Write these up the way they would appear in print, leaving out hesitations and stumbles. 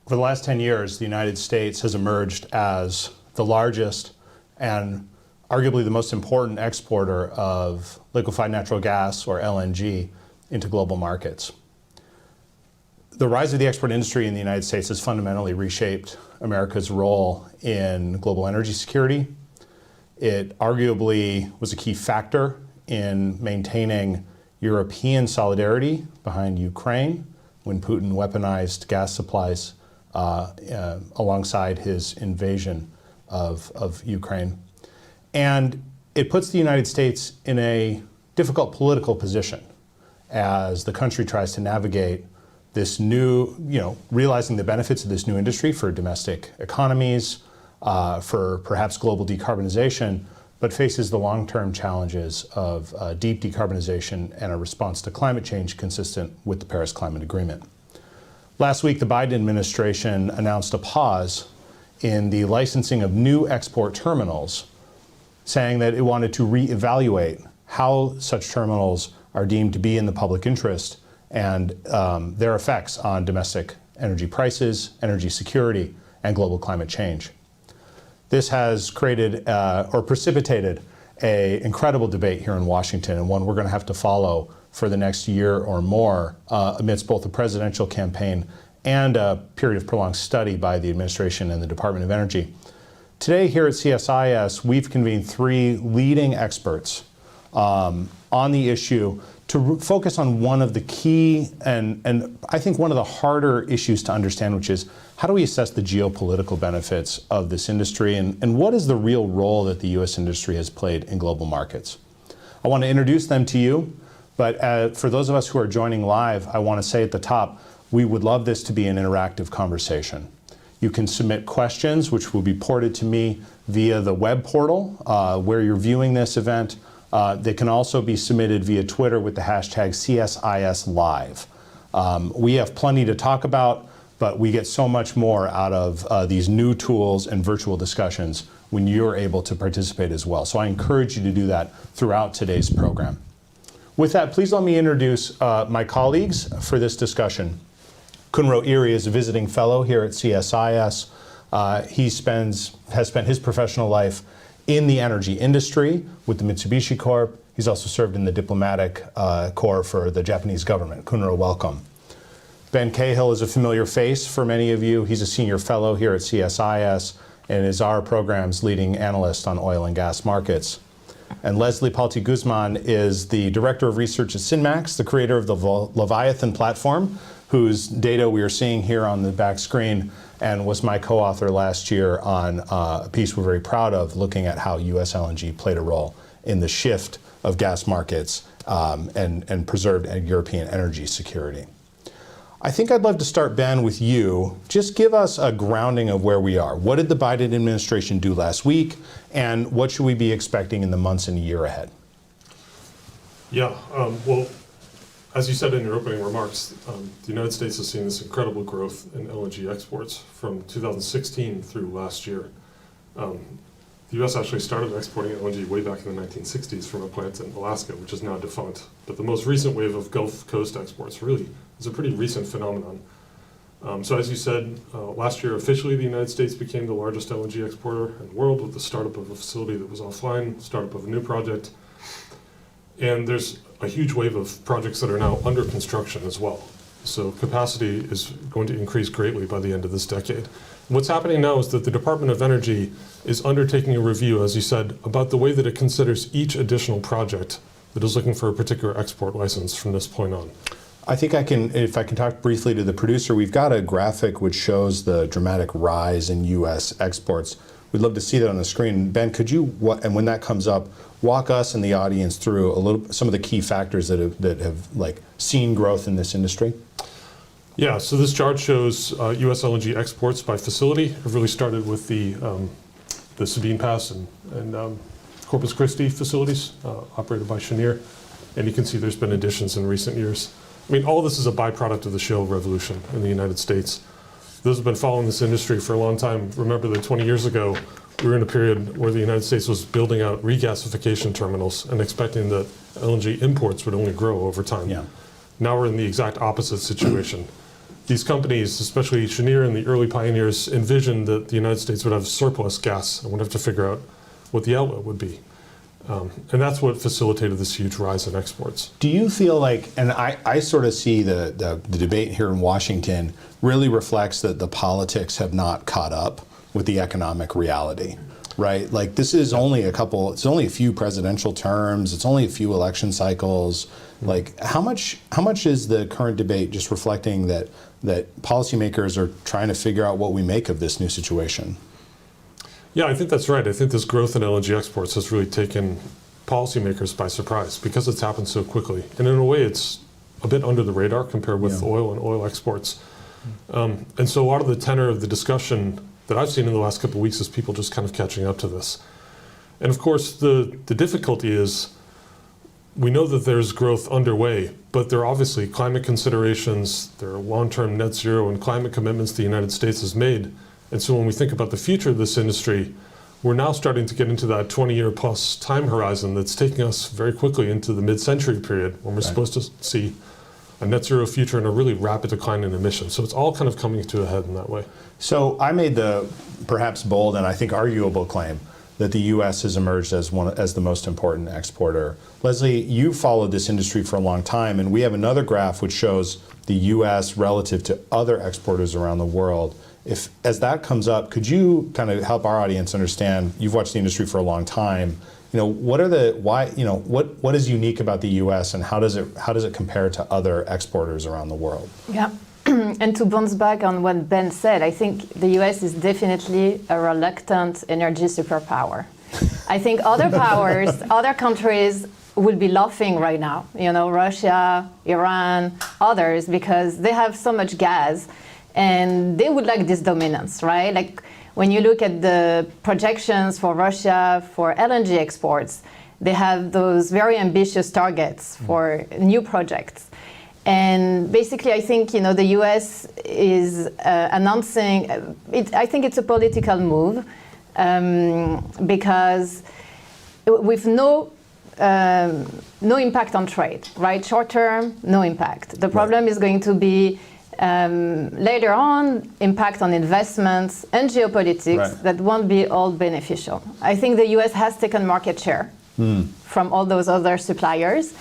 For the last 10 years, the United States has emerged as the largest and arguably the most important exporter of liquefied natural gas, or LNG, into global markets. The rise of the export industry in the United States has fundamentally reshaped America's role in global energy security. It arguably was a key factor in maintaining European solidarity behind Ukraine when Putin weaponized gas supplies alongside his invasion of Ukraine. And it puts the United States in a difficult political position as the country tries to navigate this new, realizing the benefits of this new industry for domestic economies, for perhaps global decarbonization, but faces the long-term challenges of deep decarbonization and a response to climate change consistent with the Paris Climate Agreement. Last week, the Biden administration announced a pause in the licensing of new export terminals, saying that it wanted to reevaluate how such terminals are deemed to be in the public interest and their effects on domestic energy prices, energy security, and global climate change. This has created or precipitated an incredible debate here in Washington, and one we're going to have to follow for the next year or more amidst both a presidential campaign and a period of prolonged study by the administration and the Department of Energy. Today here at CSIS, we've convened 3 leading experts on the issue to focus on one of the key and I think one of the harder issues to understand, which is how do we assess the geopolitical benefits of this industry and what is the real role that the U.S. industry has played in global markets? I want to introduce them to you, but for those of us who are joining live, I want to say at the top, we would love this to be an interactive conversation. You can submit questions, which will be ported to me via the web portal where you're viewing this event. They can also be submitted via Twitter with the hashtag CSISLive. We have plenty to talk about, but we get so much more out of these new tools and virtual discussions when you're able to participate as well. So I encourage you to do that throughout today's program. With that, please let me introduce my colleagues for this discussion. Kunro Irie is a visiting fellow here at CSIS. He has spent his professional life in the energy industry with the Mitsubishi Corp. He's also served in the diplomatic corps for the Japanese government. Kunro, welcome. Ben Cahill is a familiar face for many of you. He's a senior fellow here at CSIS and is our program's leading analyst on oil and gas markets. And Leslie Palti-Guzman is the Director of Research at SynMax, the creator of the Leviathan platform, whose data we are seeing here on the back screen, and was my co-author last year on a piece we're very proud of, looking at how US LNG played a role in the shift of gas markets and preserved European energy security. I think I'd love to start, Ben, with you. Just give us a grounding of where we are. What did the Biden administration do last week, and what should we be expecting in the months and year ahead? Yeah, well, as you said in your opening remarks, the United States has seen this incredible growth in LNG exports from 2016 through last year. The U.S. actually started exporting LNG way back in the 1960s from a plant in Alaska, which is now defunct. But the most recent wave of Gulf Coast exports really is a pretty recent phenomenon. So as you said, last year officially the United States became the largest LNG exporter in the world with the startup of a facility that was offline, startup of a new project. And there's a huge wave of projects that are now under construction as well. So capacity is going to increase greatly by the end of this decade. What's happening now is that the Department of Energy is undertaking a review, as you said, about the way that it considers each additional project that is looking for a particular export license from this point on. I think if I can talk briefly to the producer, we've got a graphic which shows the dramatic rise in U.S. exports. We'd love to see that on the screen. Ben, could you, and when that comes up, walk us and the audience through some of the key factors that have seen growth in this industry? Yeah, so this chart shows U.S. LNG exports by facility. It really started with the Sabine Pass and Corpus Christi facilities operated by Cheniere. And you can see there's been additions in recent years. I mean, all this is a byproduct of the shale revolution in the United States. Those who have been following this industry for a long time remember that 20 years ago, we were in a period where the United States was building out regasification terminals and expecting that LNG imports would only grow over time. Yeah. Now we're in the exact opposite situation. these companies, especially Cheniere and the early pioneers, envisioned that the United States would have surplus gas and would have to figure out what the outlet would be. And that's what facilitated this huge rise in exports. Do you feel like, and I sort of see the debate here in Washington really reflects that the politics have not caught up with the economic reality, right? Like this is only it's only a few presidential terms, it's only a few election cycles. Like how much is the current debate just reflecting that policymakers are trying to figure out what we make of this new situation? Yeah, I think that's right. I think this growth in LNG exports has really taken policymakers by surprise because it's happened so quickly. And in a way, it's a bit under the radar compared with oil and oil exports. And so a lot of the tenor of the discussion that I've seen in the last couple of weeks is people just kind of catching up to this. And of course, the difficulty is we know that there's growth underway, but there are obviously climate considerations, there are long-term net zero and climate commitments the United States has made. And so when we think about the future of this industry, we're now starting to get into that 20-year plus time horizon that's taking us very quickly into the mid-century period when we're supposed to see a net zero future and a really rapid decline in emissions. So it's all kind of coming to a head in that way. So I made the perhaps bold and I think arguable claim that the U.S. has emerged as the most important exporter. Leslie, you followed this industry for a long time, and we have another graph which shows the U.S. relative to other exporters around the world. As that comes up, could you kind of help our audience understand? You've watched the industry for a long time. What is unique about the U.S. and how does it compare to other exporters around the world? Yeah. And to bounce back on what Ben said, I think the US is definitely a reluctant energy superpower. I think other powers, other countries would be laughing right now, Russia, Iran, others, because they have so much gas and they would like this dominance, right? Like when you look at the projections for Russia for LNG exports, they have those very ambitious targets for new projects. And basically, I think the U.S. is announcing. I think it's a political move because with no impact on trade, right? Short term, no impact. The problem is going to be later on impact on investments and geopolitics that won't be all beneficial. I think the U.S. has taken market share from all those other suppliers,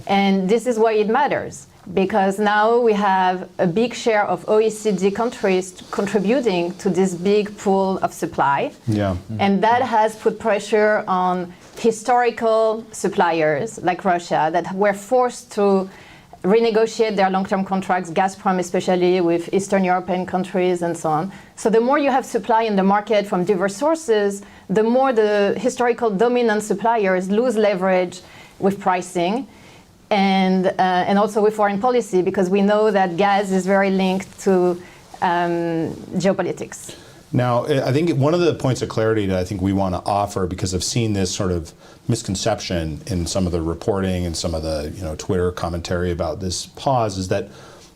and this is why it matters. Because now we have a big share of OECD countries contributing to this big pool of supply. Yeah. And that has put pressure on historical suppliers like Russia that were forced to renegotiate their long-term contracts, Gazprom especially, with Eastern European countries and so on. So the more you have supply in the market from diverse sources, the more the historical dominant suppliers lose leverage with pricing. And also with foreign policy, because we know that gas is very linked to geopolitics. Now, I think one of the points of clarity that I think we want to offer, because I've seen this sort of misconception in some of the reporting and some of the Twitter commentary about this pause, is that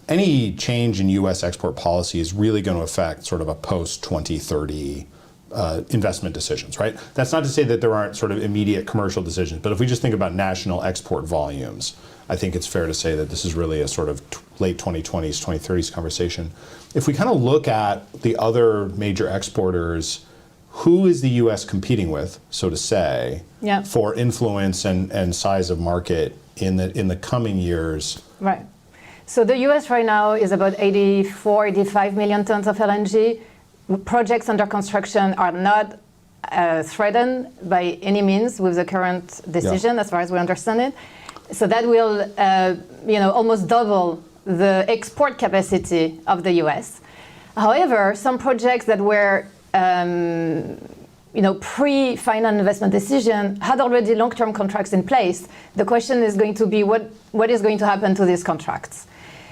any change in U.S. export policy is really going to affect sort of a post-2030 investment decisions, right? That's not to say that there aren't sort of immediate commercial decisions, but if we just think about national export volumes, I think it's fair to say that this is really a sort of late 2020s, 2030s conversation. If we kind of look at the other major exporters, who is the U.S. competing with, so to say, for influence and size of market in the coming years? Right. So the U.S. right now is about 85 million tons of LNG. Projects under construction are not threatened by any means with the current decision, as far as we understand it. So that will, almost double the export capacity of the U.S. However, some projects that were, pre-final investment decision had already long-term contracts in place. The question is going to be what is going to happen to these contracts?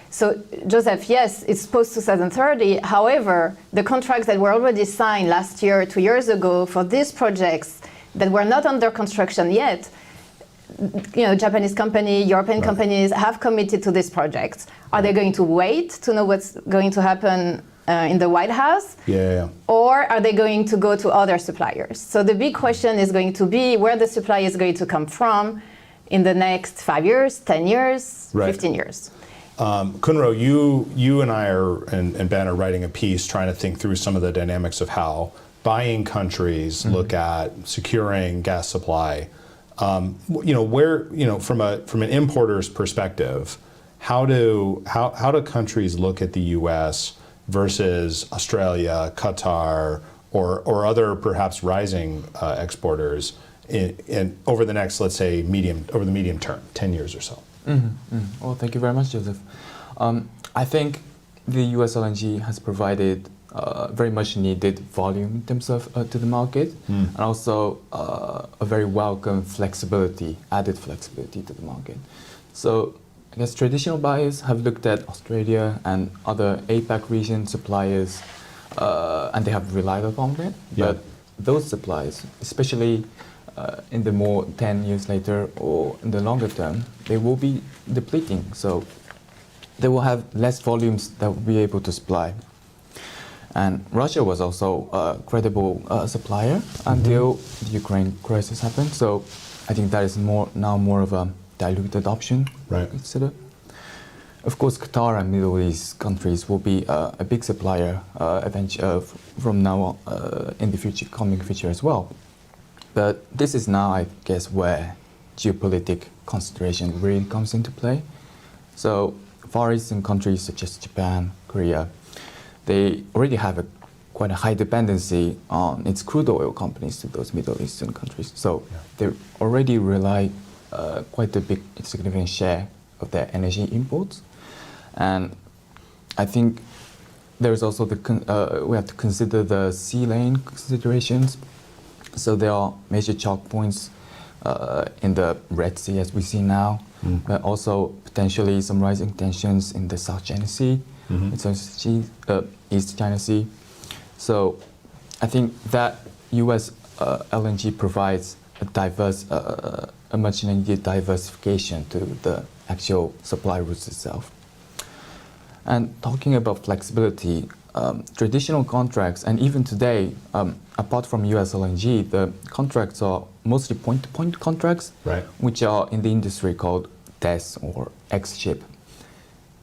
So, Joseph, yes, it's post-2030. However, the contracts that were already signed last year, 2 years ago, for these projects that were not under construction yet, Japanese company, European companies have committed to these projects. Are they going to wait to know what's going to happen in the White House? Or are they going to go to other suppliers? So the big question is going to be where the supply is going to come from in the next 5 years, 10 years, 15 years. Kunro, you and I and Ben are writing a piece trying to think through some of the dynamics of how buying countries look at securing gas supply. From an importer's perspective, how do countries look at the U.S. versus Australia, Qatar, or other perhaps rising exporters in over the next, let's say, over the medium term, 10 years or so? Well, thank you very much, Joseph. I think the US LNG has provided very much needed volume in terms of to the market, and also a very welcome flexibility, added flexibility to the market. So I guess traditional buyers have looked at Australia and other APAC region suppliers, and they have relied upon it. Yeah. But those suppliers, especially in the more 10 years later or in the longer term, they will be depleting. So they will have less volumes that will be able to supply. And Russia was also a credible supplier until the Ukraine crisis happened. So I think that is now more of a diluted option to consider. Of course, Qatar and Middle East countries will be a big supplier from now on, in the coming future as well. But this is now, I guess, where geopolitical consideration really comes into play. So Far Eastern countries such as Japan, Korea, they already have quite a high dependency on its crude oil companies to those Middle Eastern countries. So they already rely quite a big, significant share of their energy imports. And I think there's also we have to consider the sea lane considerations. So there are major choke points in the Red Sea, as we see now, but also potentially some rising tensions in the South China Sea, East China Sea. So I think that US LNG provides a much needed diversification to the actual supply routes itself. And talking about flexibility, traditional contracts, and even today, apart from US LNG, the contracts are mostly point-to-point contracts, which are in the industry called DES or ex-ship.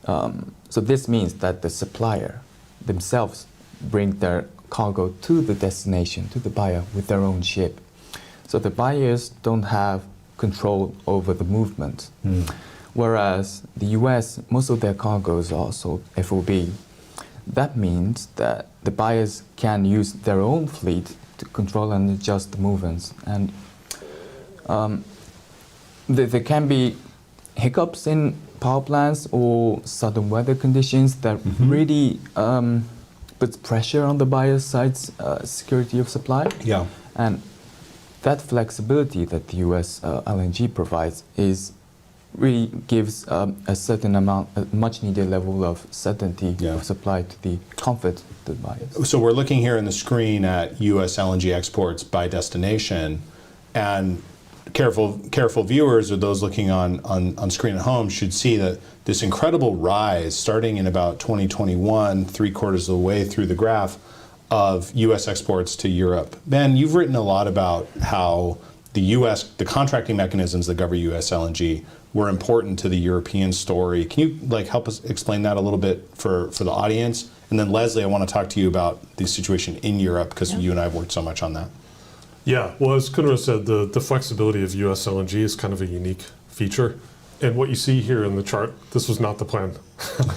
So this means that the supplier themselves bring their cargo to the destination, to the buyer, with their own ship. So the buyers don't have control over the movement. Whereas the US, most of their cargoes are sold FOB. That means that the buyers can use their own fleet to control and adjust the movements. And there can be hiccups in power plants or sudden weather conditions that really puts pressure on the buyer's side's security of supply. Yeah. And that flexibility that the US LNG provides really gives a certain amount, a much needed level of certainty of supply to the comfort of the buyers. So we're looking here on the screen at US LNG exports by destination, and careful viewers or those looking on screen at home should see that this incredible rise starting in about 2021, 3/4 of the way through the graph, of US exports to Europe. Ben, you've written a lot about how the contracting mechanisms that govern US LNG were important to the European story. Can you help us explain that a little bit for the audience? And then Leslie, I want to talk to you about the situation in Europe, because you and I have worked so much on that. Yeah, well, as Kunro said, the flexibility of US LNG is kind of a unique feature. And what you see here in the chart, this was not the plan.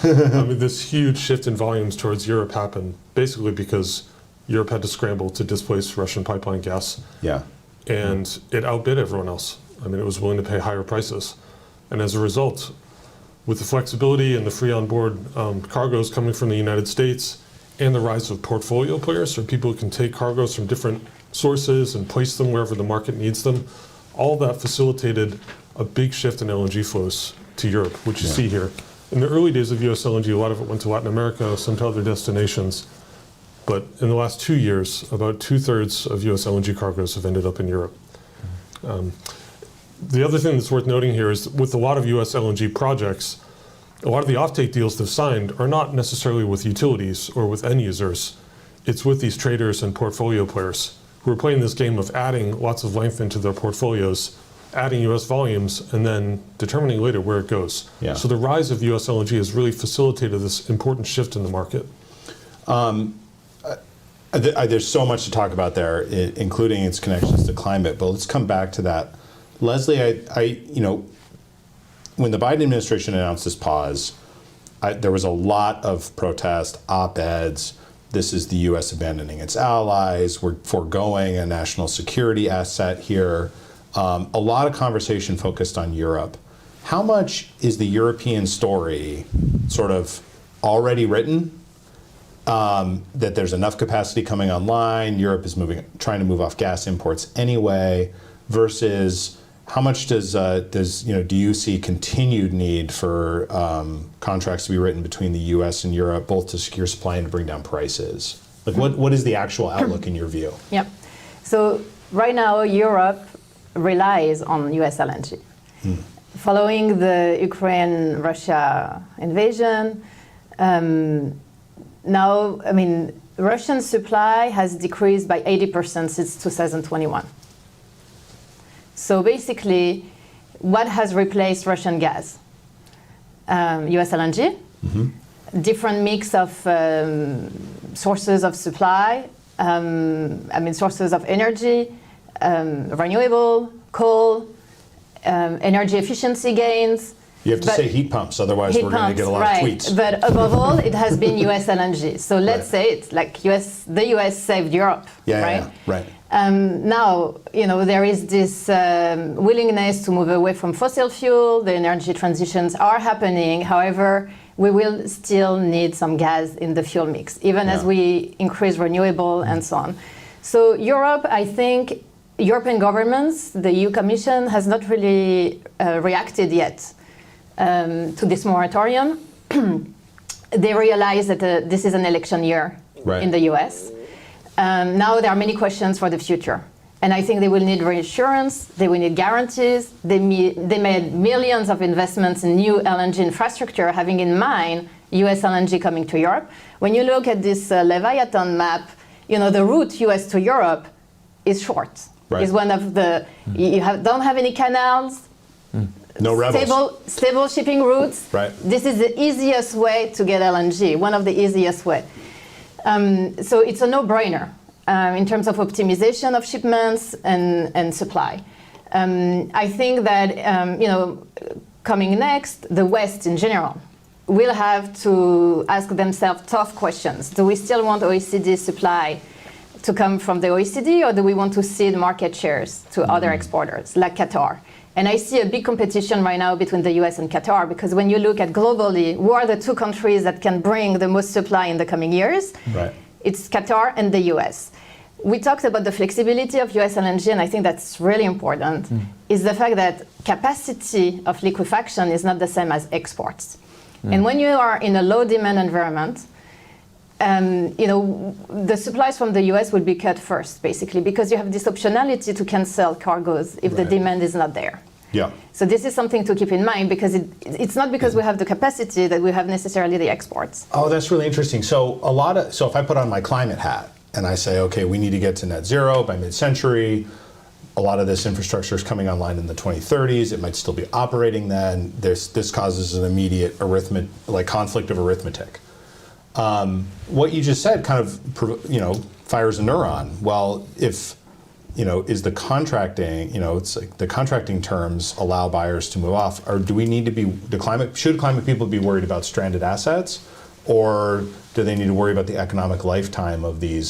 I mean, this huge shift in volumes towards Europe happened basically because Europe had to scramble to displace Russian pipeline gas. Yeah. And it outbid everyone else. I mean, it was willing to pay higher prices. And as a result, with the flexibility and the free on-board cargoes coming from the United States and the rise of portfolio players, or people who can take cargoes from different sources and place them wherever the market needs them, all that facilitated a big shift in LNG flows to Europe, which you see here. In the early days of US LNG, a lot of it went to Latin America, some to other destinations. But in the last 2 years, about 2/3 of US LNG cargoes have ended up in Europe. The other thing that's worth noting here is with a lot of US LNG projects, a lot of the offtake deals they've signed are not necessarily with utilities or with end users. It's with these traders and portfolio players who are playing this game of adding lots of length into their portfolios adding U.S. volumes and then determining later where it goes. Yeah. So the rise of U.S. LNG has really facilitated this important shift in the market. There's so much to talk about there, including its connections to climate. But let's come back to that, Leslie. When the Biden administration announced this pause, there was a lot of protest, op-eds. This is the U.S. abandoning its allies. We're foregoing a national security asset here. A lot of conversation focused on Europe. How much is the European story sort of already written? That there's enough capacity coming online. Europe is trying to move off gas imports anyway. Versus how much do you see continued need for contracts to be written between the U.S. and Europe, both to secure supply and to bring down prices? Like, what is the actual outlook in your view? Yep. So right now, Europe relies on US LNG. Following the Ukraine-Russia invasion, now, Russian supply has decreased by 80% since 2021. So basically, what has replaced Russian gas? US LNG, different mix of sources of supply, sources of energy, renewable, coal, energy efficiency gains. You have to say heat pumps, otherwise we're going to get a lot of tweets. But above all, it has been US LNG. So let's say it's like the US saved Europe, right? Yeah, right. Now, there is this willingness to move away from fossil fuel. The energy transitions are happening. However, we will still need some gas in the fuel mix, even as we increase renewable and so on. So Europe, I think, European governments, the EU Commission, has not really reacted yet to this moratorium. They realize that this is an election year in the US. Now there are many questions for the future. And I think they will need reassurance, they will need guarantees. They made millions of investments in new LNG infrastructure, having in mind US LNG coming to Europe. When you look at this Leviathan map, the route US to Europe is short. Right. It's one of the, don't have any canals, no rebels. Stable shipping routes. Right. This is the easiest way to get LNG, one of the easiest way. So it's a no-brainer in terms of optimization of shipments and supply. I think that coming next, the West in general will have to ask themselves tough questions. Do we still want OECD supply to come from the OECD, or do we want to cede market shares to other exporters like Qatar? And I see a big competition right now between the US and Qatar, because when you look at globally, who are the two countries that can bring the most supply in the coming years? Right. It's Qatar and the US. We talked about the flexibility of US LNG, and I think that's really important, is the fact that capacity of liquefaction is not the same as exports. And when you are in a low demand environment, the supplies from the US will be cut first, basically, because you have this optionality to cancel cargoes if the demand is not there. Yeah. So this is something to keep in mind, because it's not because we have the capacity that we have necessarily the exports. Oh, that's really interesting. So if I put on my climate hat and I say, okay, we need to get to net zero by mid-century, a lot of this infrastructure is coming online in the 2030s. It might still be operating then. This causes an immediate conflict of arithmetic. What you just said kind of, fires a neuron. Well, if, is the contracting, it's like the contracting terms allow buyers to move off, or do we need to be, should climate people be worried about stranded assets, or do they need to worry about the economic lifetime of the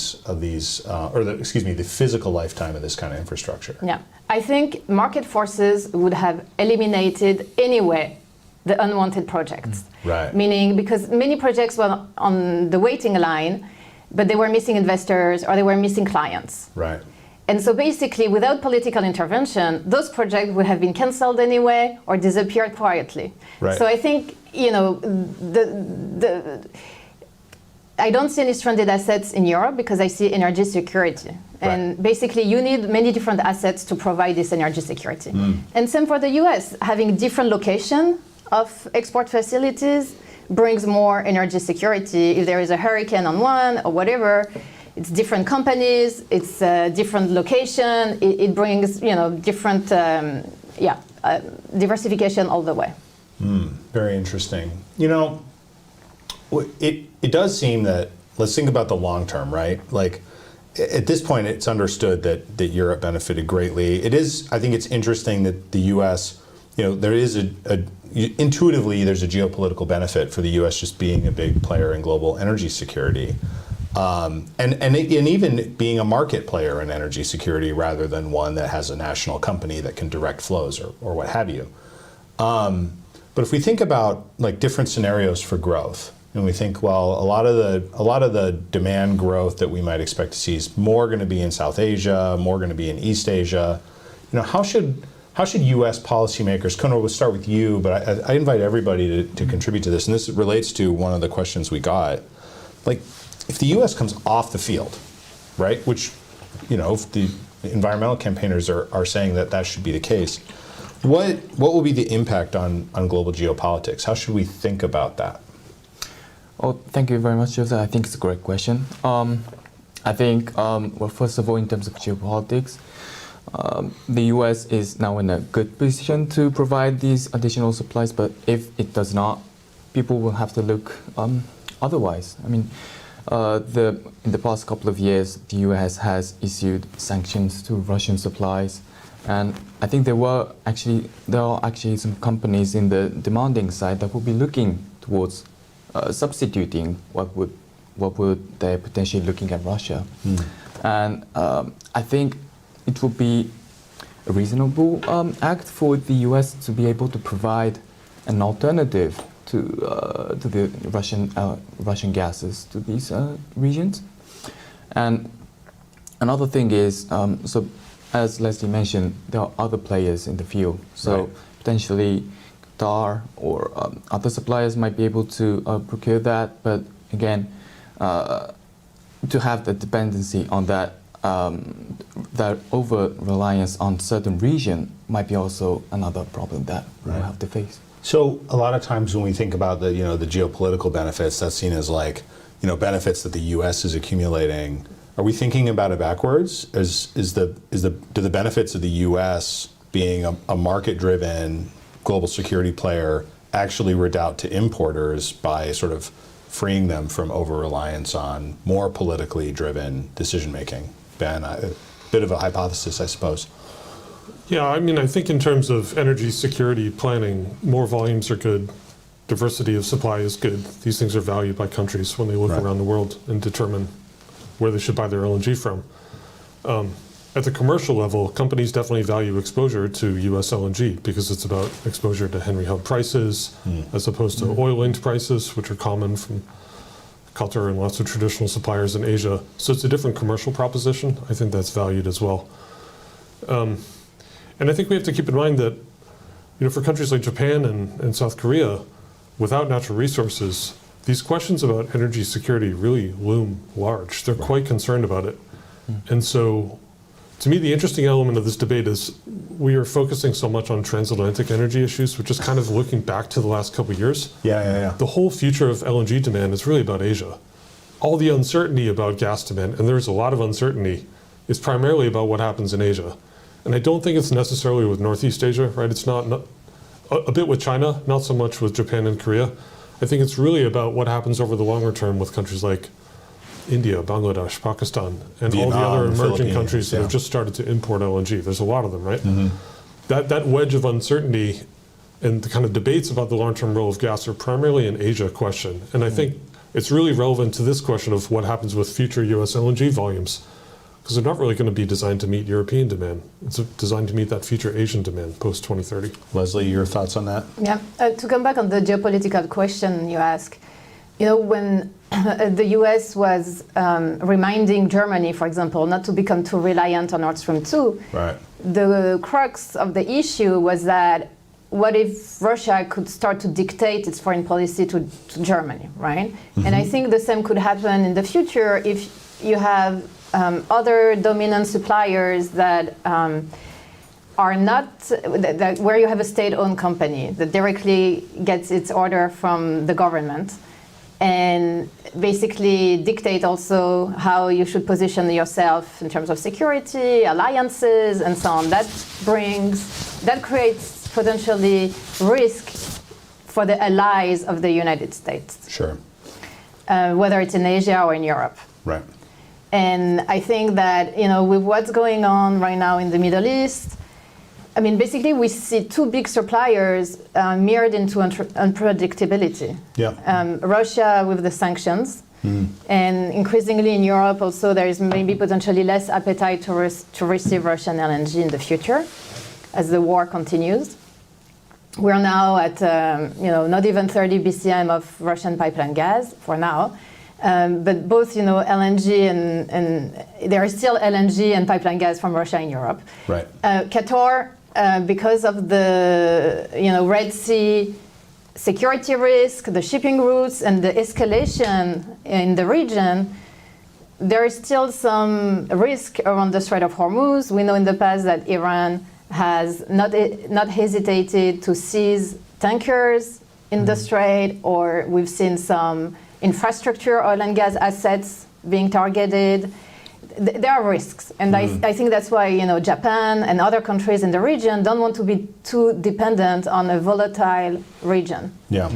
physical lifetime of this kind of infrastructure? Yeah, I think market forces would have eliminated anyway the unwanted projects. Right. Meaning, because many projects were on the waiting line, but they were missing investors or they were missing clients. Right. And so basically, without political intervention, those projects would have been canceled anyway or disappeared quietly. Right. So I think, I don't see any stranded assets in Europe because I see energy security. And basically, you need many different assets to provide this energy security. And same for the US, having different location of export facilities brings more energy security. If there is a hurricane on one or whatever, it's different companies, it's a different location, it brings different diversification all the way. Very interesting. It does seem that, let's think about the long term, right? Like, at this point, it's understood that Europe benefited greatly. I think it's interesting that the U.S., there is intuitively, there's a geopolitical benefit for the U.S. just being a big player in global energy security. And even being a market player in energy security rather than one that has a national company that can direct flows or what have you. But if we think about like different scenarios for growth, and we think, well, a lot of the demand growth that we might expect to see is more going to be in South Asia, more going to be in East Asia. How should U.S. policymakers, Kunro, we'll start with you, but I invite everybody to contribute to this, and this relates to one of the questions we got. Like, if the U.S. comes off the field, right, which, if the environmental campaigners are saying that should be the case, what will be the impact on global geopolitics? How should we think about that? Oh, thank you very much, Joseph. I think it's a great question. I think, well, first of all, in terms of geopolitics, the U.S. is now in a good position to provide these additional supplies, but if it does not, people will have to look otherwise. I mean, in the past couple of years, the U.S. has issued sanctions to Russian supplies, and I think there are actually some companies in the demanding side that will be looking towards substituting what would they potentially looking at Russia. And I think it would be a reasonable act for the U.S. to be able to provide an alternative to the Russian gases to these regions. And another thing is, so as Leslie mentioned, there are other players in the field. So right. Potentially Qatar or other suppliers might be able to procure that. But again, to have the dependency on that over-reliance on certain region might be also another problem that we'll have to face. So a lot of times when we think about the geopolitical benefits, that's seen as like benefits that the U.S. is accumulating. Are we thinking about it backwards? Do the benefits of the U.S. being a market-driven global security player actually redound to importers by sort of freeing them from over-reliance on more politically driven decision-making? Ben, a bit of a hypothesis, I suppose. Yeah, I mean, I think in terms of energy security planning, more volumes are good, diversity of supply is good. These things are valued by countries when they look around the world and determine where they should buy their LNG from. At the commercial level, companies definitely value exposure to US LNG because it's about exposure to Henry Hub prices as opposed to oil-linked prices, which are common from Qatar and lots of traditional suppliers in Asia. So it's a different commercial proposition. I think that's valued as well. And I think we have to keep in mind that, for countries like Japan and South Korea, without natural resources, these questions about energy security really loom large. They're quite concerned about it. And so, to me, the interesting element of this debate is we are focusing so much on transatlantic energy issues, which is kind of looking back to the last couple of years. Yeah. The whole future of LNG demand is really about Asia. All the uncertainty about gas demand, and there's a lot of uncertainty, is primarily about what happens in Asia. And I don't think it's necessarily with Northeast Asia, right? It's not a bit with China, not so much with Japan and Korea. I think it's really about what happens over the longer term with countries like India, Bangladesh, Pakistan, and Vietnam, all the other emerging Philippines, countries that have just started to import LNG. There's a lot of them, right? That wedge of uncertainty and the kind of debates about the long-term role of gas are primarily an Asia question. And I think it's really relevant to this question of what happens with future US LNG volumes, because they're not really going to be designed to meet European demand. It's designed to meet that future Asian demand post-2030. Leslie, your thoughts on that? Yeah, to come back on the geopolitical question you ask, when the US was reminding Germany, for example, not to become too reliant on Nord Stream 2, Right. the crux of the issue was that what if Russia could start to dictate its foreign policy to Germany, right? And I think the same could happen in the future if you have other dominant suppliers that are not, where you have a state-owned company that directly gets its order from the government and basically dictate also how you should position yourself in terms of security, alliances, and so on. That brings that creates potentially risk for the allies of the United States. Sure. Whether it's in Asia or in Europe. Right. And I think that, with what's going on right now in the Middle East, I mean, basically we see two big suppliers mirrored into unpredictability. Yeah. Russia with the sanctions, and increasingly in Europe also there is maybe potentially less appetite to receive Russian LNG in the future as the war continues. We're now at, not even 30 BCM of Russian pipeline gas for now. But both, LNG and there is still LNG and pipeline gas from Russia in Europe. Right. Qatar, because of the, Red Sea security risk, the shipping routes, and the escalation in the region, there is still some risk around the Strait of Hormuz. We know in the past that Iran has not hesitated to seize tankers in the Strait, or we've seen some infrastructure, oil and gas assets being targeted. There are risks, and I think that's why Japan and other countries in the region don't want to be too dependent on a volatile region. Yeah.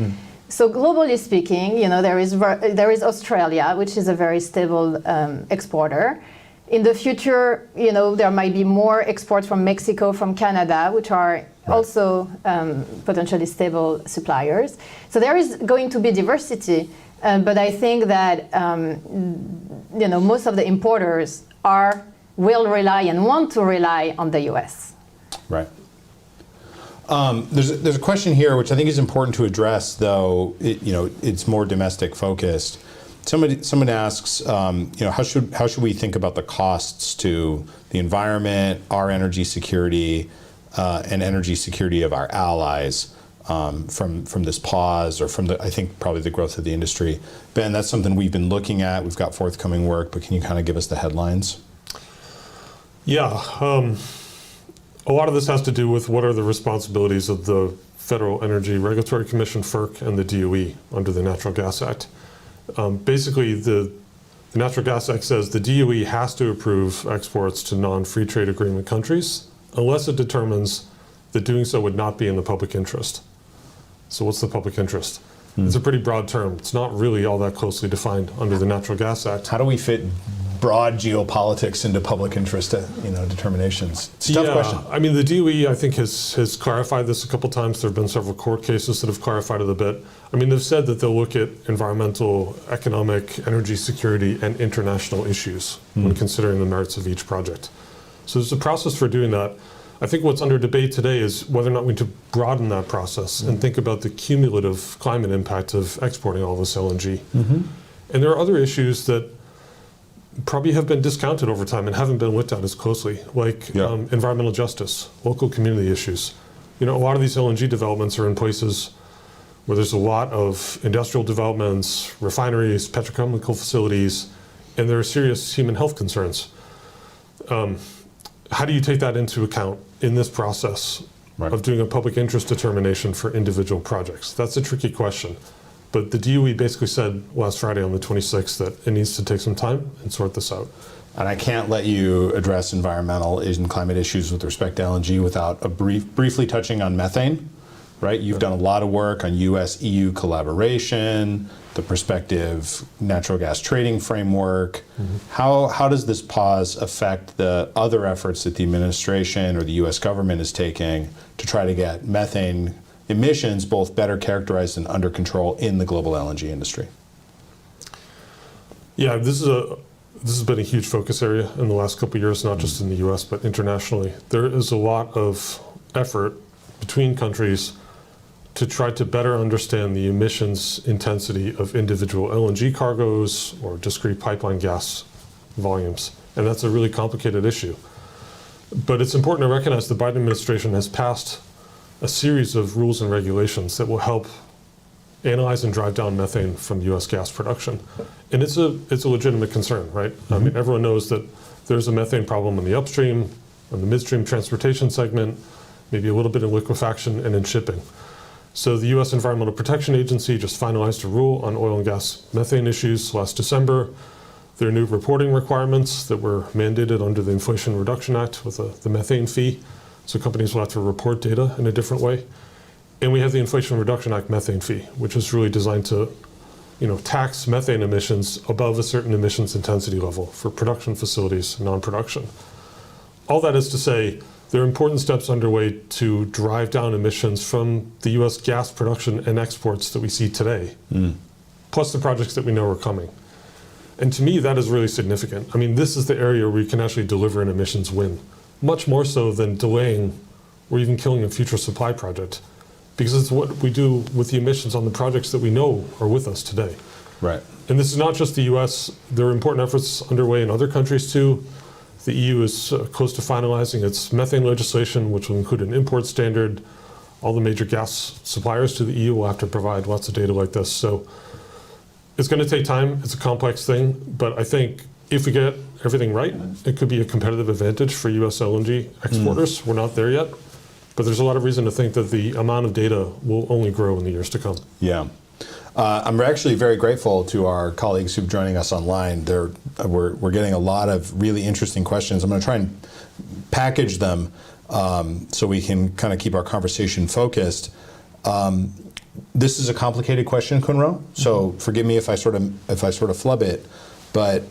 So globally speaking, there is Australia, which is a very stable exporter. In the future, there might be more exports from Mexico, from Canada, which are also potentially stable suppliers. So there is going to be diversity, but I think that most of the importers will rely and want to rely on the U.S. Right. There's a question here which I think is important to address, though it's more domestic focused. Someone asks, how should we think about the costs to the environment, our energy security, and energy security of our allies from this pause, or from I think probably the growth of the industry? Ben, that's something we've been looking at. We've got forthcoming work, but can you kind of give us the headlines? Yeah, a lot of this has to do with what are the responsibilities of the Federal Energy Regulatory Commission, FERC, and the DOE under the Natural Gas Act. Basically, the Natural Gas Act says the DOE has to approve exports to non-free trade agreement countries unless it determines that doing so would not be in the public interest. So what's the public interest? It's a pretty broad term. It's not really all that closely defined under the Natural Gas Act. How do we fit broad geopolitics into public interest determinations? It's a tough question. I mean, the DOE, I think, has clarified this a couple times. There have been several court cases that have clarified it a bit. I mean, they've said that they'll look at environmental, economic, energy security, and international issues when considering the merits of each project. So there's a process for doing that. I think what's under debate today is whether or not we need to broaden that process and think about the cumulative climate impact of exporting all this LNG. And there are other issues that probably have been discounted over time and haven't been looked at as closely, like environmental justice, local community issues. A lot of these LNG developments are in places where there's a lot of industrial developments, refineries, petrochemical facilities, and there are serious human health concerns. How do you take that into account in this process of doing a public interest determination for individual projects? That's a tricky question. But the DOE basically said last Friday on the 26th that it needs to take some time and sort this out. And I can't let you address environmental and climate issues with respect to LNG without briefly touching on methane, right? You've done a lot of work on US-EU collaboration, the prospective natural gas trading framework. How does this pause affect the other efforts that the administration or the US government is taking to try to get methane emissions both better characterized and under control in the global LNG industry? Yeah, this has been a huge focus area in the last couple of years, not just in the US, but internationally. There is a lot of effort between countries to try to better understand the emissions intensity of individual LNG cargoes or discrete pipeline gas volumes. And that's a really complicated issue. But it's important to recognize the Biden administration has passed a series of rules and regulations that will help analyze and drive down methane from US gas production. And it's a legitimate concern, right? I mean, everyone knows that there's a methane problem in the upstream, in the midstream transportation segment, maybe a little bit in liquefaction and in shipping. So the US Environmental Protection Agency just finalized a rule on oil and gas methane issues last December. There are new reporting requirements that were mandated under the Inflation Reduction Act with the methane fee. So companies will have to report data in a different way. And we have the Inflation Reduction Act methane fee, which is really designed to tax methane emissions above a certain emissions intensity level for production facilities, non-production. All that is to say, there are important steps underway to drive down emissions from the US gas production and exports that we see today, plus the projects that we know are coming. And to me, that is really significant. I mean, this is the area where we can actually deliver an emissions win, much more so than delaying or even killing a future supply project, because it's what we do with the emissions on the projects that we know are with us today. Right. And this is not just the US, there are important efforts underway in other countries too. The EU is close to finalizing its methane legislation, which will include an import standard. All the major gas suppliers to the EU will have to provide lots of data like this. So it's going to take time, it's a complex thing, but I think if we get everything right, it could be a competitive advantage for US LNG exporters. We're not there yet, but there's a lot of reason to think that the amount of data will only grow in the years to come. Yeah. I'm actually very grateful to our colleagues who are joining us online. We're getting a lot of really interesting questions. I'm going to try and package them so we can kind of keep our conversation focused. This is a complicated question, Kunro, so forgive me if I sort of flub it, but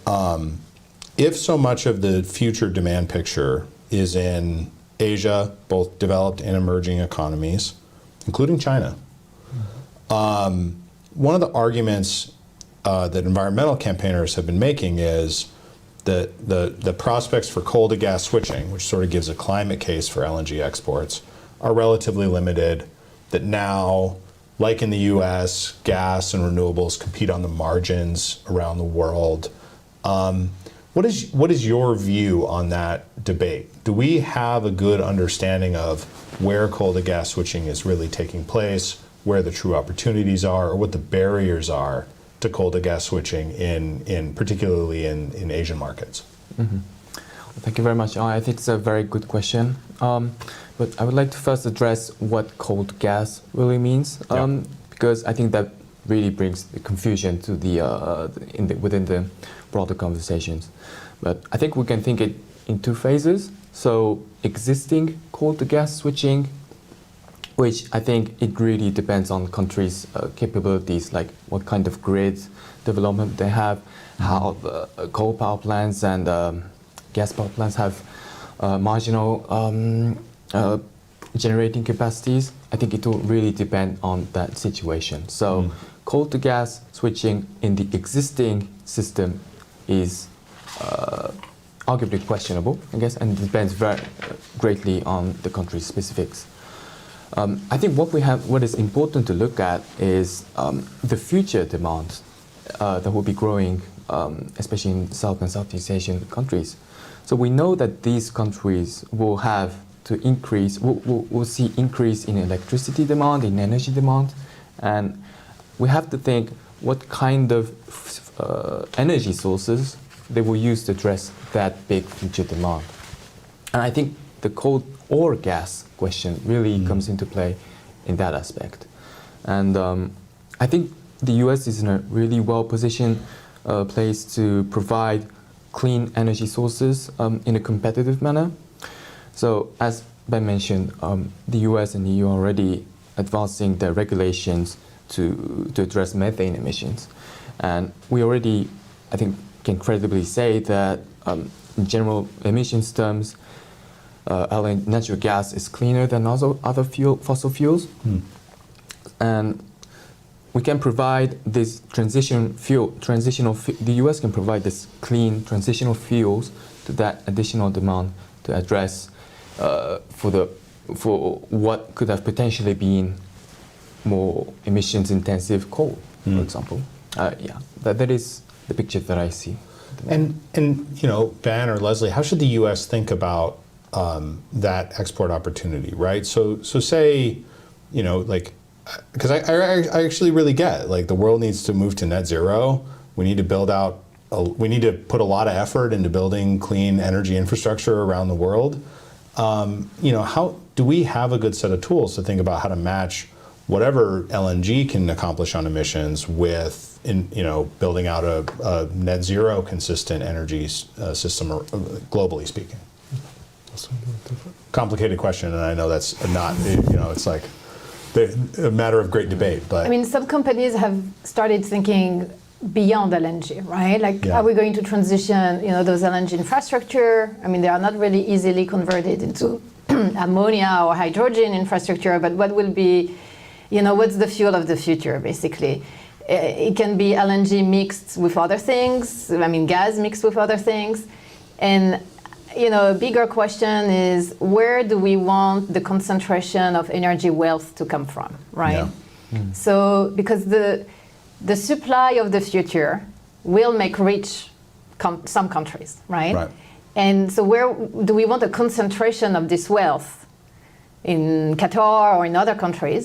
if so much of the future demand picture is in Asia, both developed and emerging economies, including China, one of the arguments that environmental campaigners have been making is that the prospects for coal to gas switching, which sort of gives a climate case for LNG exports, are relatively limited, that now, like in the US, gas and renewables compete on the margins around the world. What is your view on that debate? Do we have a good understanding of where coal to gas switching is really taking place, where the true opportunities are, or what the barriers are to coal to gas switching particularly in Asian markets? Well, thank you very much. I think it's a very good question. But I would like to first address what coal to gas really means, because I think that really brings the confusion to within the broader conversations. But I think we can think it in two phases. So existing coal to gas switching, which I think it really depends on countries' capabilities, like what kind of grid development they have, how coal power plants and gas power plants have marginal generating capacities. I think it will really depend on that situation. So coal to gas switching in the existing system is arguably questionable, I guess, and depends very greatly on the country's specifics. I think what is important to look at is the future demand that will be growing, especially in South and Southeast Asian countries. So we know that these countries will have to increase, we'll see increase in electricity demand, in energy demand, and we have to think what kind of energy sources they will use to address that big future demand. And I think the coal or gas question really comes into play in that aspect. And I think the US is in a really well-positioned place to provide clean energy sources in a competitive manner. So as Ben mentioned, the US and EU are already advancing their regulations to address methane emissions. And we already, I think, can credibly say that in general emissions terms, natural gas is cleaner than other fossil fuels. And we can provide this the US can provide this clean transitional fuels to that additional demand to address for what could have potentially been more emissions intensive coal, for example. That is the picture that I see. And Ben or Leslie, how should the US think about that export opportunity, right? So say, because I actually really get, like, the world needs to move to net zero. We need to we need to put a lot of effort into building clean energy infrastructure around the world. How do we have a good set of tools to think about how to match whatever LNG can accomplish on emissions with, building out a net zero consistent energy system, globally speaking? complicated question, and I know that's not, it's like a matter of great debate. But I mean, some companies have started thinking beyond LNG, right? Like, Yeah. are we going to transition, those LNG infrastructure? I mean, they are not really easily converted into ammonia or hydrogen infrastructure, but what will be, what's the fuel of the future, basically? It can be LNG mixed with other things, gas mixed with other things. And, a bigger question is, where do we want the concentration of energy wealth to come from, right? Yeah. So, because the supply of the future will make rich some countries, right? Right. And so where do we want a concentration of this wealth? In Qatar or in other countries?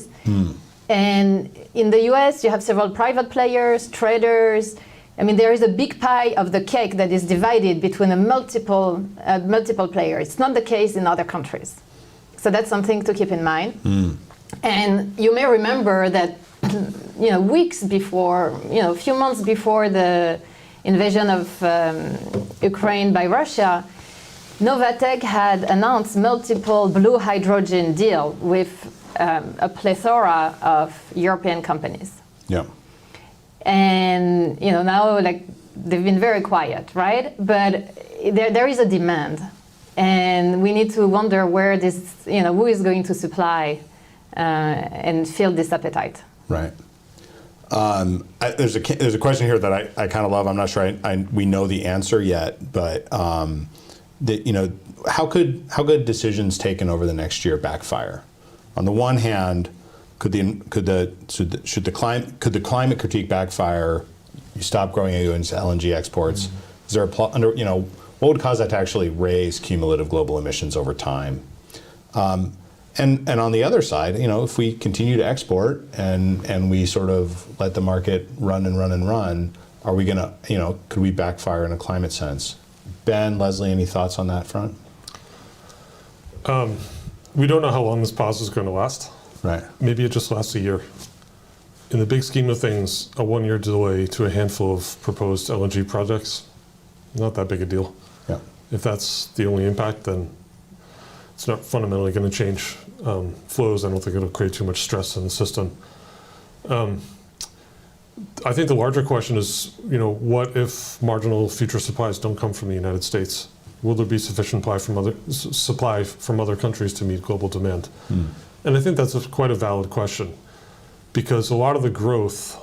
And in the US, you have several private players, traders. There is a big pie of the cake that is divided between multiple players. It's not the case in other countries. So that's something to keep in mind. And you may remember that weeks before, a few months before the invasion of Ukraine by Russia, Novatek had announced multiple blue hydrogen deals with a plethora of European companies. Yeah. And now they've been very quiet, right? But there is a demand, and we need to wonder where this, who is going to supply and fill this appetite. Right. There's a question here that I kind of love. I'm not sure we know the answer yet, but how could decisions taken over the next year backfire? On the one hand, could the climate critique backfire? You stop growing U.S. LNG exports. Is there what would cause that to actually raise cumulative global emissions over time? And on the other side, if we continue to export and we sort of let the market run and run and run, are we gonna, could we backfire in a climate sense? Ben, Leslie, any thoughts on that front? We don't know how long this pause is going to last. Right. Maybe it just lasts a year. In the big scheme of things, a 1-year delay to a handful of proposed LNG projects, not that big a deal. Yeah. If that's the only impact, then it's not fundamentally going to change flows. I don't think it'll create too much stress in the system. I think the larger question is, what if marginal future supplies don't come from the United States? Will there be sufficient supply from other countries to meet global demand? And I think that's quite a valid question, because a lot of the growth,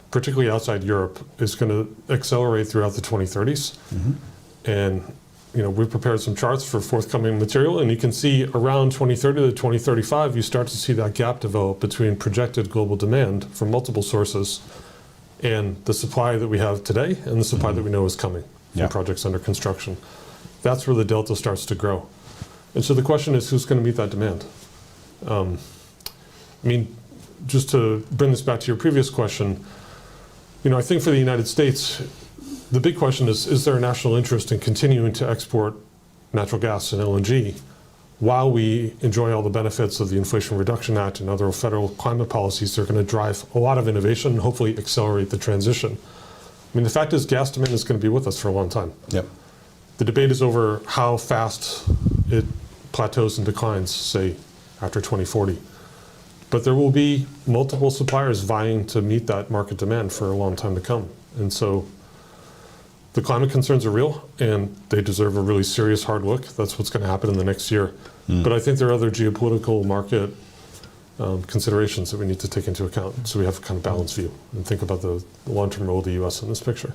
particularly outside Europe, is going to accelerate throughout the 2030s. And we've prepared some charts for forthcoming material, and you can see around 2030 to 2035, you start to see that gap develop between projected global demand from multiple sources and the supply that we have today and the supply that we know is coming from projects under construction. That's where the delta starts to grow. And so the question is, who's going to meet that demand? Just to bring this back to your previous question, I think for the United States, the big question is there a national interest in continuing to export natural gas and LNG while we enjoy all the benefits of the Inflation Reduction Act and other federal climate policies that are going to drive a lot of innovation and hopefully accelerate the transition? The fact is gas demand is going to be with us for a long time. Yep. The debate is over how fast it plateaus and declines, say, after 2040. But there will be multiple suppliers vying to meet that market demand for a long time to come. And so the climate concerns are real, and they deserve a really serious hard look. That's what's going to happen in the next year. But I think there are other geopolitical market considerations that we need to take into account, so we have a kind of balanced view and think about the long-term role of the U.S. in this picture.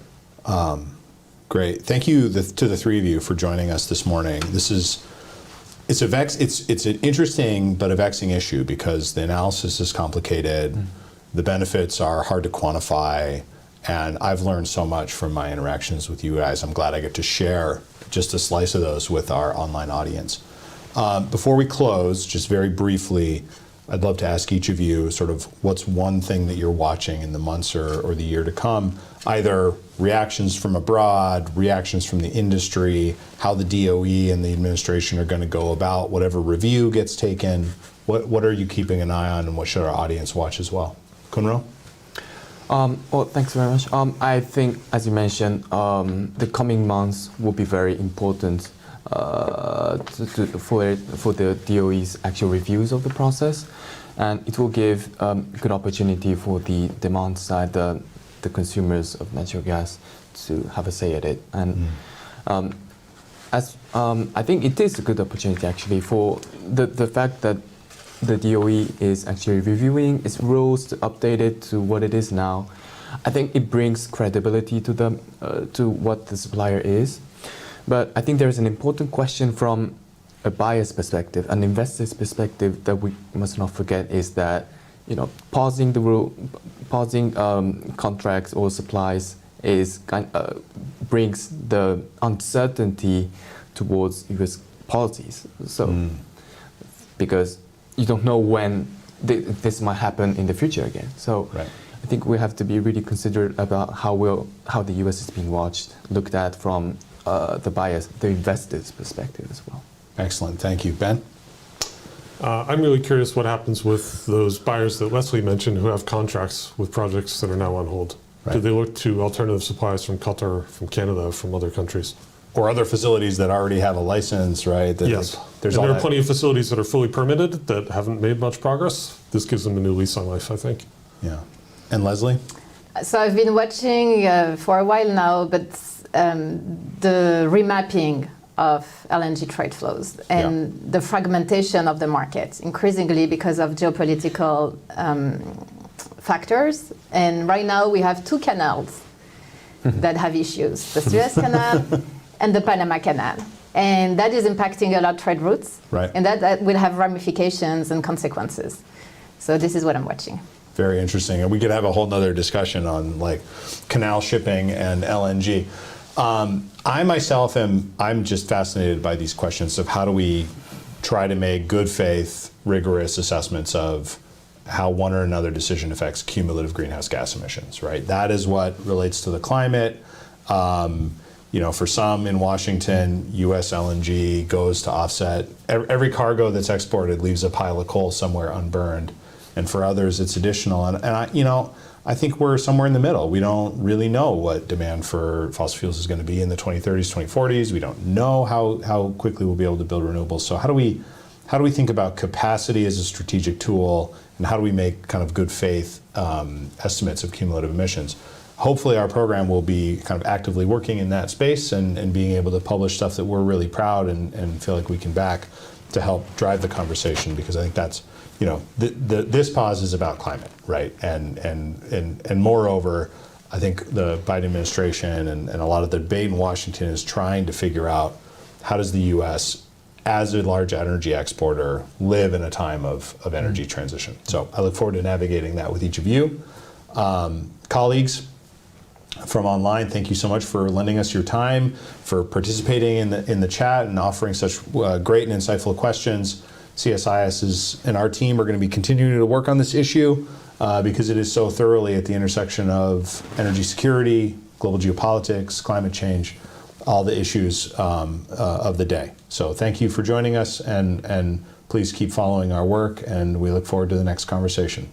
Great. Thank you to the three of you for joining us this morning. It's an interesting but a vexing issue because the analysis is complicated, the benefits are hard to quantify, and I've learned so much from my interactions with you guys. I'm glad I get to share just a slice of those with our online audience. Before we close, just very briefly, I'd love to ask each of you sort of what's one thing that you're watching in the months or the year to come, either reactions from abroad, reactions from the industry, how the DOE and the administration are going to go about whatever review gets taken. What are you keeping an eye on, and what should our audience watch as well? Kunro? Well, thanks very much. I think, as you mentioned, the coming months will be very important for the DOE's actual reviews of the process, and it will give good opportunity for the demand side, the consumers of natural gas, to have a say at it. And I think it is a good opportunity actually for the fact that the DOE is actually reviewing its rules to update it to what it is now. I think it brings credibility to them, to what the supplier is. But I think there is an important question from a buyer's perspective, an investor's perspective, that we must not forget, is that, you know, pausing contracts or supplies brings the uncertainty towards U.S. policies. So, because you don't know when this might happen in the future again. So, right. I think we have to be really considerate about how the U.S. is being watched, looked at from the investor's perspective as well. Excellent, thank you. Ben? I'm really curious what happens with those buyers that Leslie mentioned who have contracts with projects that are now on hold. Right. Do they look to alternative supplies from Qatar, from Canada, from other countries? Or other facilities that already have a license, right? Yes. And there are plenty of facilities that are fully permitted that haven't made much progress. This gives them a new lease on life, I think. Yeah. And Leslie? So I've been watching for a while now, but the remapping of LNG trade flows and the fragmentation of the market, increasingly because of geopolitical factors. And right now we have two canals that have issues, the Suez Canal and the Panama Canal. And that is impacting a lot of trade routes. Right. And that will have ramifications and consequences. So this is what I'm watching. Very interesting. And we could have a whole nother discussion on like canal shipping and LNG. I myself I'm just fascinated by these questions of how do we try to make good faith, rigorous assessments of how one or another decision affects cumulative greenhouse gas emissions, right? That is what relates to the climate. You know, for some in Washington, US LNG goes to offset. Every cargo that's exported leaves a pile of coal somewhere unburned. And for others, it's additional. And I think we're somewhere in the middle. We don't really know what demand for fossil fuels is going to be in the 2030s, 2040s. We don't know how quickly we'll be able to build renewables. So how do we think about capacity as a strategic tool, and how do we make kind of good faith estimates of cumulative emissions? Hopefully our program will be kind of actively working in that space and being able to publish stuff that we're really proud and feel like we can back to help drive the conversation, because I think that's, you know, this pause is about climate, right? And moreover, I think the Biden administration and a lot of the debate in Washington is trying to figure out how does the U.S. as a large energy exporter live in a time of energy transition. So I look forward to navigating that with each of you. Colleagues from online, thank you so much for lending us your time, for participating in the chat and offering such great and insightful questions. CSIS and our team are going to be continuing to work on this issue because it is so thoroughly at the intersection of energy security, global geopolitics, climate change, all the issues of the day. So thank you for joining us, and please keep following our work, and we look forward to the next conversation.